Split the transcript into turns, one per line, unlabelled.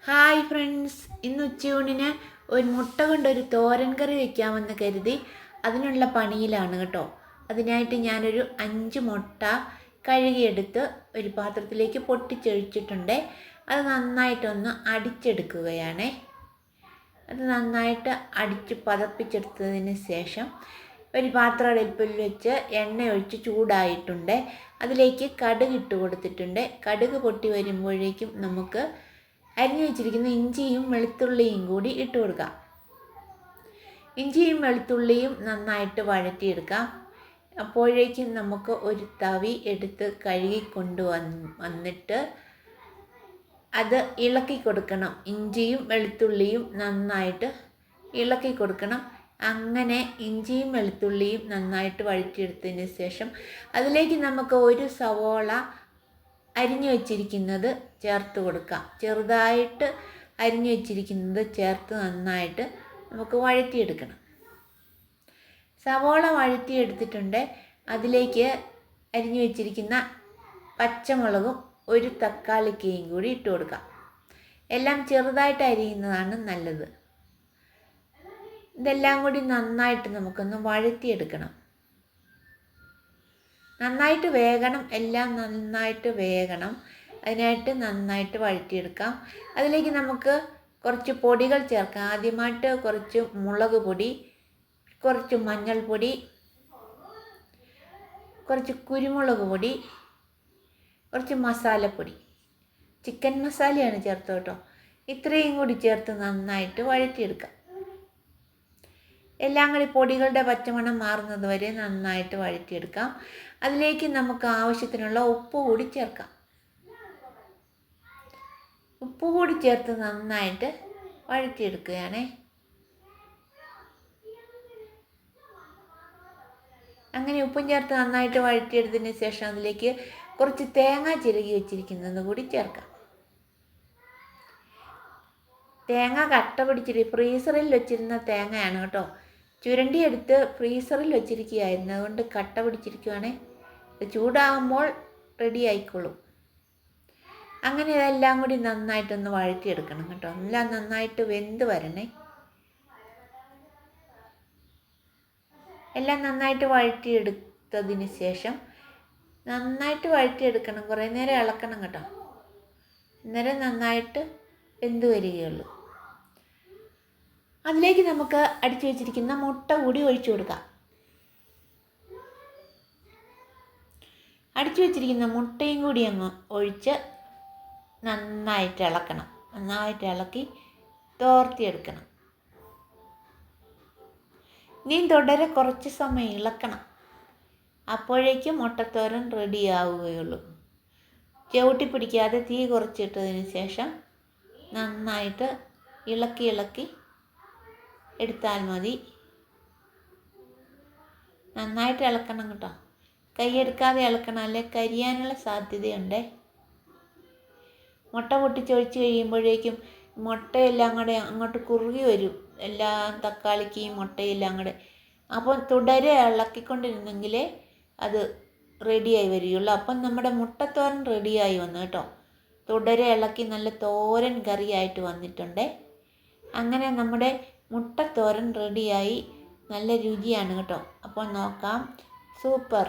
Hi friends, ഇന്ന് ഉച്ചയൂണിന് ഒരു മുട്ട കൊണ്ടൊരു തോരൻ കറി വയ്ക്കാമെന്ന് കരുതി അതിനുള്ള പണിയിലാണ് കേട്ടോ. അതിനായിട്ട് ഞാനൊരു 5 മുട്ട കഴുകിയെടുത്ത് ഒരു പാത്രത്തിലേക്ക് പൊട്ടിച്ചൊഴിച്ചിട്ടുണ്ട്. അത് നന്നായിട്ടൊന്ന് അടിച്ചെടുക്കുകയാണ്. അത് നന്നായിട്ട് അടിച്ച് പതപ്പിച്ചെടുത്തതിന് ശേഷം ഒരു പാത്രം അടുപ്പിൽ വെച്ച് എണ്ണ ഒഴിച്ച് ചൂടായിട്ടുണ്ട്. അതിലേക്ക് കടുക് ഇട്ട് കൊടുത്തിട്ടുണ്ട്. കടുക് പൊട്ടി വരുമ്പോഴേക്കും നമുക്ക് അരിഞ്ഞു വെച്ചിരിക്കുന്ന ഇഞ്ചിയും വെളുത്തുള്ളിയും കൂടി ഇട്ട് കൊടുക്കാം. ഇഞ്ചിയും വെളുത്തുള്ളിയും നന്നായിട്ട് വഴറ്റിയെടുക്കാം. അപ്പോഴേക്കും നമുക്ക് ഒരു തവി എടുത്ത് കഴുകി വന്നിട്ട് അത് ഇളക്കി കൊടുക്കണം. ഇഞ്ചിയും വെളുത്തുള്ളിയും നന്നായിട്ട് ഇളക്കി കൊടുക്കണം. അങ്ങനെ ഇഞ്ചിയും വെളുത്തുള്ളിയും നന്നായിട്ട് വഴറ്റിയെടുത്തതിന് ശേഷം അതിലേക്ക് നമുക്ക് ഒരു സവോള അരിഞ്ഞു വച്ചിരിക്കുന്നത് ചേർത്ത് കൊടുക്കാം. ചെറുതായിട്ട് അരിഞ്ഞു വച്ചിരിക്കുന്നത് ചേർത്ത് നന്നായിട്ട് നമുക്ക് വഴറ്റിയെടുക്കണം. സവോള വഴറ്റിയെടുത്തിട്ടുണ്ട്. അതിലേക്ക് അരിഞ്ഞു വച്ചിരിക്കുന്ന പച്ചമുളകും ഒരു തക്കാളിക്കയും കൂടി ഇട്ട് കൊടുക്കാം. എല്ലാം ചെറുതായിട്ട് അരിയുന്നതാണ് നല്ലത്. ഇതെല്ലാം കൂടി നന്നായിട്ട് നമുക്കൊന്ന് വഴറ്റിയെടുക്കണം. നന്നായിട്ട് വേകണം, എല്ലാം നന്നായിട്ട് വേകണം. അതിനായിട്ട് നന്നായിട്ട് വഴറ്റിയെടുക്കാം. അതിലേക്ക് നമുക്ക് കുറച്ച് പൊടികൾ ചേർക്കാം. ആദ്യമായിട്ട് കുറച്ച് മുളക് പൊടി, കുറച്ച് മഞ്ഞൾപ്പൊടി, കുറച്ച് കുരുമുളക് പൊടി, കുറച്ച് മസാലപ്പൊടി, ചിക്കൻ മസാലയാണ് ചേർത്ത് കേട്ടോ. ഇത്രയും കൂടി ചേർത്ത് നന്നായിട്ട് വഴറ്റിയെടുക്കാം. എല്ലാം കൂടി പൊടികളുടെ പച്ചമണം മാറുന്നത് വരെ നന്നായിട്ട് വഴറ്റിയെടുക്കാം. അതിലേക്ക് നമുക്ക് ആവശ്യത്തിനുള്ള ഉപ്പ് കൂടി ചേർക്കാം. ഉപ്പ് കൂടി ചേർത്ത് നന്നായിട്ട് വഴറ്റിയെടുക്കുകയാണ്. അങ്ങനെ ഉപ്പും ചേർത്ത് നന്നായിട്ട് വഴറ്റിയെടുത്തതിന് ശേഷം അതിലേക്ക് കുറച്ച് തേങ്ങ ചിരകി വെച്ചിരിക്കുന്നത് കൂടി ചേർക്കാം. തേങ്ങ കട്ട പിടിച്ചിട്ട് ഫ്രീസറിൽ വെച്ചിരുന്ന തേങ്ങയാണ് കേട്ടോ. ചുരണ്ടിയെടുത്ത് ഫ്രീസറിൽ വെച്ചിരിക്കുകയായിരുന്നു, അതുകൊണ്ട് കട്ട പിടിച്ചിരിക്കുകയാണ്. ചൂടാകുമ്പോൾ റെഡി ആയിക്കോളും. അങ്ങനെ ഇതെല്ലാം കൂടി നന്നായിട്ടൊന്ന് വഴറ്റിയെടുക്കണം കേട്ടോ. എല്ലാം നന്നായിട്ട് വെന്ത് വരണേ. എല്ലാം നന്നായിട്ട് വഴറ്റിയെടുത്തതിന് ശേഷം നന്നായിട്ട് വഴറ്റിയെടുക്കണം. കുറേ നേരം ഇളക്കണം കേട്ടോ. അന്നേരം നന്നായിട്ട് വെന്ത് വരികയുള്ളൂ. അതിലേക്ക് നമുക്ക് അടിച്ചു വെച്ചിരിക്കുന്ന മുട്ട കൂടി ഒഴിച്ചു കൊടുക്കാം. അടിച്ചു വെച്ചിരിക്കുന്ന മുട്ടയും കൂടി അങ്ങ് ഒഴിച്ച് നന്നായിട്ട് ഇളക്കണം. നന്നായിട്ട് ഇളക്കി തോർത്തിയെടുക്കണം. ഇനിയും തുടരെ കുറച്ച് സമയം ഇളക്കണം. അപ്പോഴേക്കും മുട്ടത്തോരൻ റെഡി ആവുകയുള്ളൂ. ചവിട്ടി പിടിക്കാതെ തീ കുറച്ചിട്ടതിന് ശേഷം നന്നായിട്ട് ഇളക്കി എടുത്താൽ മതി. നന്നായിട്ട് ഇളക്കണം കേട്ടോ. കൈയെടുക്കാതെ ഇളക്കണം, അല്ലെ കരിയാനുള്ള സാധ്യതയുണ്ട്. മുട്ട പൊട്ടിച്ചൊഴിച്ച് കഴിയുമ്പോഴേക്കും മുട്ടയെല്ലാം കൂടെ അങ്ങോട്ട് കുറുകി വരും. എല്ലാം തക്കാളിക്കും മുട്ടയെല്ലാം കൂടെ. അപ്പോൾ തുടരെ ഇളക്കിക്കൊണ്ടിരുന്നെങ്കിലേ അത് റെഡിയായി വരികയുള്ളൂ. അപ്പം നമ്മുടെ മുട്ടത്തോരൻ റെഡിയായി വന്നു കേട്ടോ. തുടരെ ഇളക്കി നല്ല തോരൻ കറിയായിട്ട് വന്നിട്ടുണ്ട്. അങ്ങനെ നമ്മുടെ മുട്ടത്തോരൻ റെഡിയായി. നല്ല രുചിയാണ് കേട്ടോ. അപ്പോൾ നോക്കാം. സൂപ്പർ.